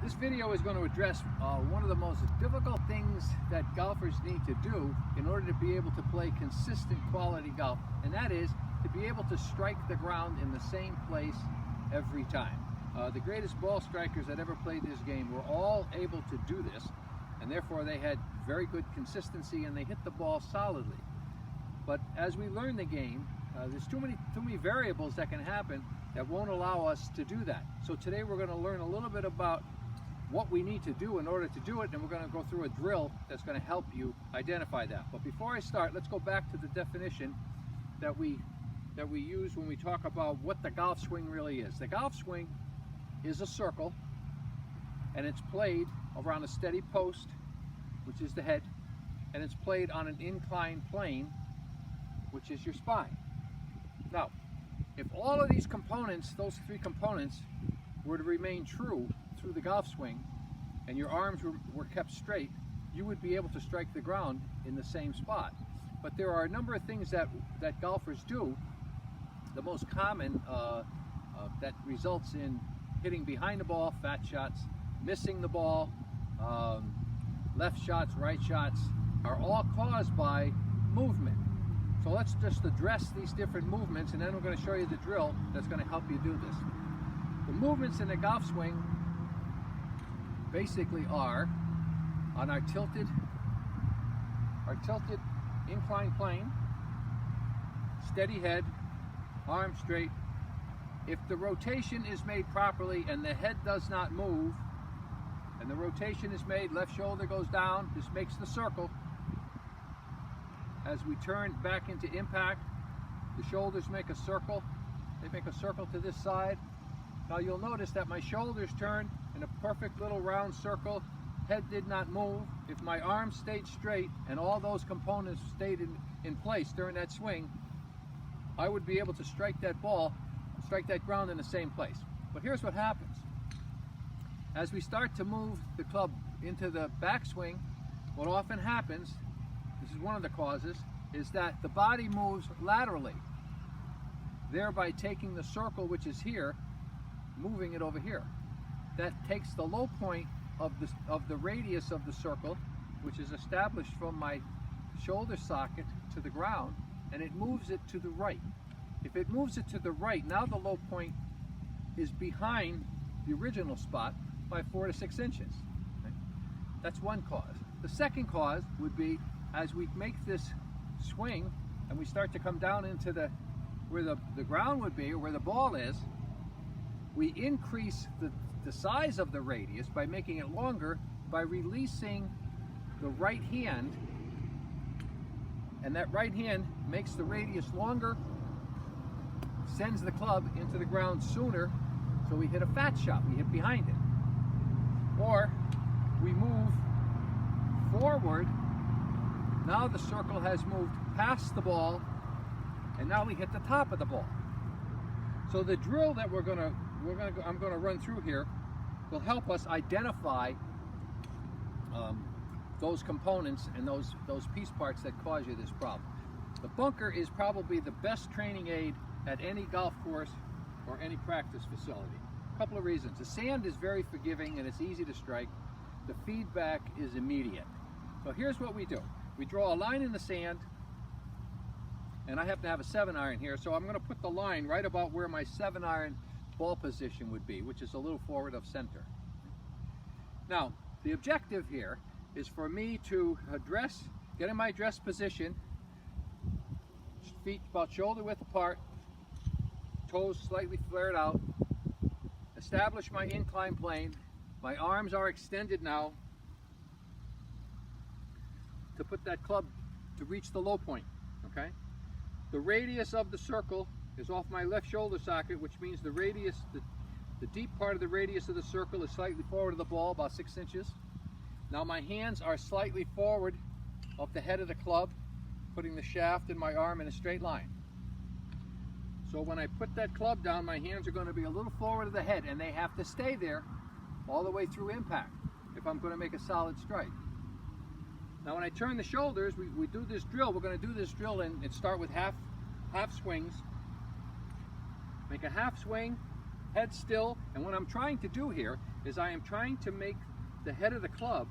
This video is going to address one of the most difficult things that golfers need to do in order to be able to play consistent quality golf, and that is to be able to strike the ground in the same place every time. The greatest ball strikers that ever played this game were all able to do this, and therefore they had very good consistency and they hit the ball solidly. But as we learn the game, there's too many variables that can happen that won't allow us to do that. So today we're going to learn a little bit about what we need to do in order to do it, and we're going to go through a drill that's going to help you identify that. But before I start, let's go back to the definition that we use when we talk about what the golf swing really is. The golf swing is a circle, and it's played around a steady post, which is the head, and it's played on an inclined plane, which is your spine. Now, if all of these components, those three components, were to remain true through the golf swing, and your arms were kept straight, you would be able to strike the ground in the same spot. But there are a number of things that golfers do. The most common that results in hitting behind the ball, fat shots, missing the ball, left shots, right shots, are all caused by movement. So let's just address these different movements, and then we're going to show you the drill that's going to help you do this. The movements in the golf swing basically are on our tilted inclined plane, steady head, arm straight. If the rotation is made properly and the head does not move, and the rotation is made, left shoulder goes down, this makes the circle. As we turn back into impact, the shoulders make a circle. They make a circle to this side. Now you'll notice that my shoulders turn in a perfect little round circle. Head did not move. If my arms stayed straight and all those components stayed in place during that swing, I would be able to strike that ball, strike that ground in the same place. But here's what happens. As we start to move the club into the backswing, what often happens, this is one of the causes, is that the body moves laterally, thereby taking the circle, which is here, moving it over here. That takes the low point of the radius of the circle, which is established from my shoulder socket to the ground, and it moves it to the right. If it moves it to the right, now the low point is behind the original spot by 4 to 6 inches. Okay? That's one cause. The second cause would be, as we make this swing and we start to come down into where the ground would be, or where the ball is, we increase the size of the radius by making it longer, by releasing the right hand, and that right hand makes the radius longer, sends the club into the ground sooner, so we hit a fat shot, we hit behind it. Or we move forward, now the circle has moved past the ball, and now we hit the top of the ball. So the drill that I'm going to run through here will help us identify those components and those piece parts that cause you this problem. The bunker is probably the best training aid at any golf course or any practice facility. A couple of reasons. The sand is very forgiving and it's easy to strike. The feedback is immediate. So here's what we do. We draw a line in the sand, and I happen to have a 7-iron here, so I'm going to put the line right about where my 7-iron ball position would be, which is a little forward of center. Now, the objective here is for me to get in my dress position, feet about shoulder width apart, toes slightly flared out, establish my inclined plane. My arms are extended now to put that club to reach the low point, okay? The radius of the circle is off my left shoulder socket, which means the radius, the deep part of the radius of the circle is slightly forward of the ball, about 6 inches. Now my hands are slightly forward of the head of the club, putting the shaft and my arm in a straight line. So when I put that club down, my hands are going to be a little forward of the head, and they have to stay there all the way through impact if I'm going to make a solid strike. Now when I turn the shoulders, we do this drill. We're going to do this drill and start with half swings. Make a half swing, head still, and what I'm trying to do here is I am trying to make the head of the club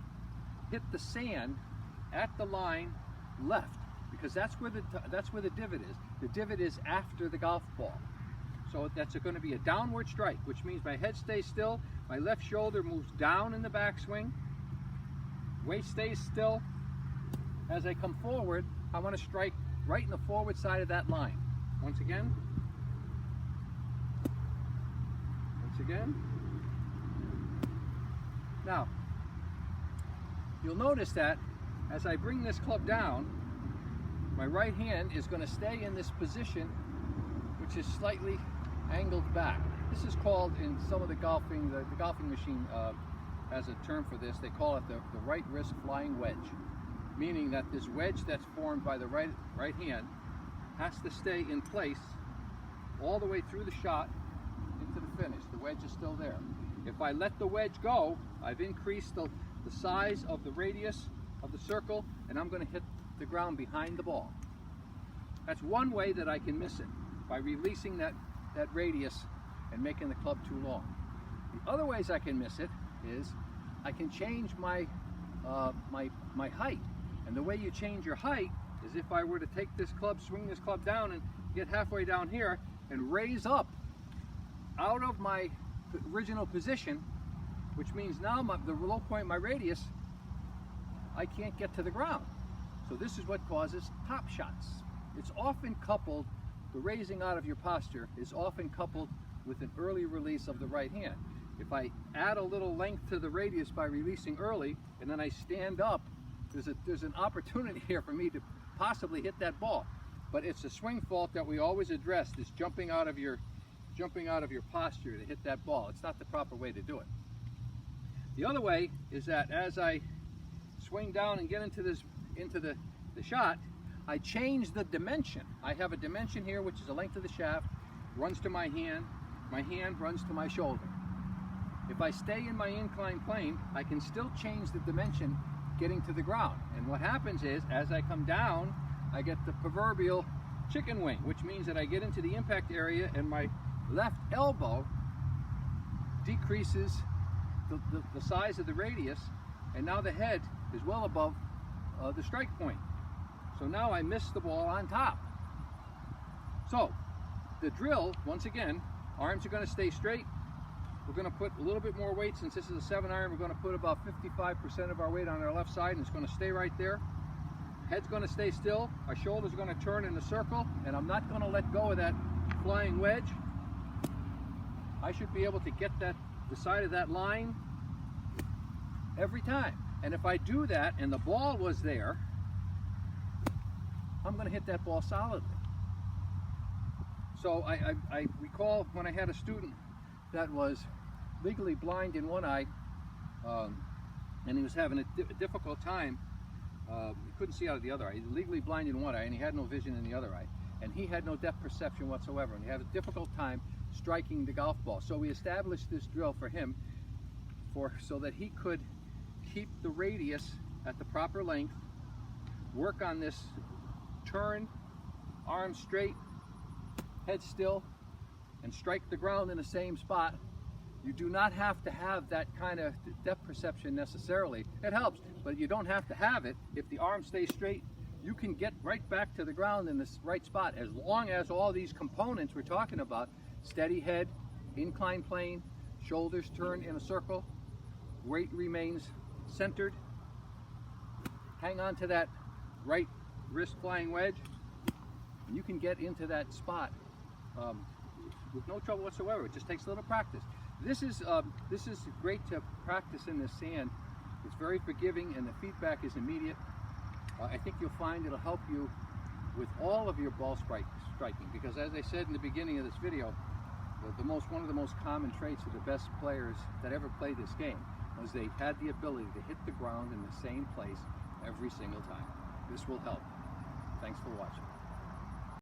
hit the sand at the line left, because that's where the divot is. The divot is after the golf ball. So that's going to be a downward strike, which means my head stays still, my left shoulder moves down in the backswing, waist stays still. As I come forward, I want to strike right in the forward side of that line. Once again. Once again. Now, you'll notice that as I bring this club down, my right hand is going to stay in this position, which is slightly angled back. This is called, in some of the golfing machine has a term for this. They call it the right wrist flying wedge, meaning that this wedge that's formed by the right hand has to stay in place all the way through the shot into the finish. The wedge is still there. If I let the wedge go, I've increased the size of the radius of the circle, and I'm going to hit the ground behind the ball. That's one way that I can miss it, by releasing that radius and making the club too long. The other ways I can miss it is I can change my height. And the way you change your height is if I were to take this club, swing this club down and get halfway down here and raise up out of my original position, which means now the low point, my radius, I can't get to the ground. So this is what causes top shots. It's often coupled, the raising out of your posture is often coupled with an early release of the right hand. If I add a little length to the radius by releasing early, and then I stand up, there's an opportunity here for me to possibly hit that ball. But it's a swing fault that we always address, this jumping out of your posture to hit that ball. It's not the proper way to do it. The other way is that as I swing down and get into the shot, I change the dimension. I have a dimension here, which is the length of the shaft, runs to my hand runs to my shoulder. If I stay in my inclined plane, I can still change the dimension getting to the ground. And what happens is, as I come down, I get the proverbial chicken wing, which means that I get into the impact area and my left elbow decreases the size of the radius, and now the head is well above the strike point. So now I miss the ball on top. So the drill, once again, arms are going to stay straight. We're going to put a little bit more weight. Since this is a 7-iron, we're going to put about 55% of our weight on our left side, and it's going to stay right there. Head's going to stay still. Our shoulders are going to turn in a circle, and I'm not going to let go of that flying wedge. I should be able to get the side of that line every time. And if I do that and the ball was there, I'm going to hit that ball solidly. So I recall when I had a student that was legally blind in one eye, and he was having a difficult time. He couldn't see out of the other eye. He's legally blind in one eye, and he had no vision in the other eye. And he had no depth perception whatsoever, and he had a difficult time striking the golf ball. So we established this drill for him so that he could keep the radius at the proper length, work on this turn, arms straight, head still, and strike the ground in the same spot. You do not have to have that kind of depth perception necessarily. It helps, but you don't have to have it. If the arm stays straight, you can get right back to the ground in this right spot, as long as all these components we're talking about, steady head, inclined plane, shoulders turn in a circle, weight remains centered, hang on to that right wrist flying wedge, and you can get into that spot with no trouble whatsoever. It just takes a little practice. This is great to practice in the sand. It's very forgiving, and the feedback is immediate. I think you'll find it'll help you with all of your ball striking, because as I said in the beginning of this video, one of the most common traits of the best players that ever played this game was they had the ability to hit the ground in the same place every single time. This will help. Thanks for watching.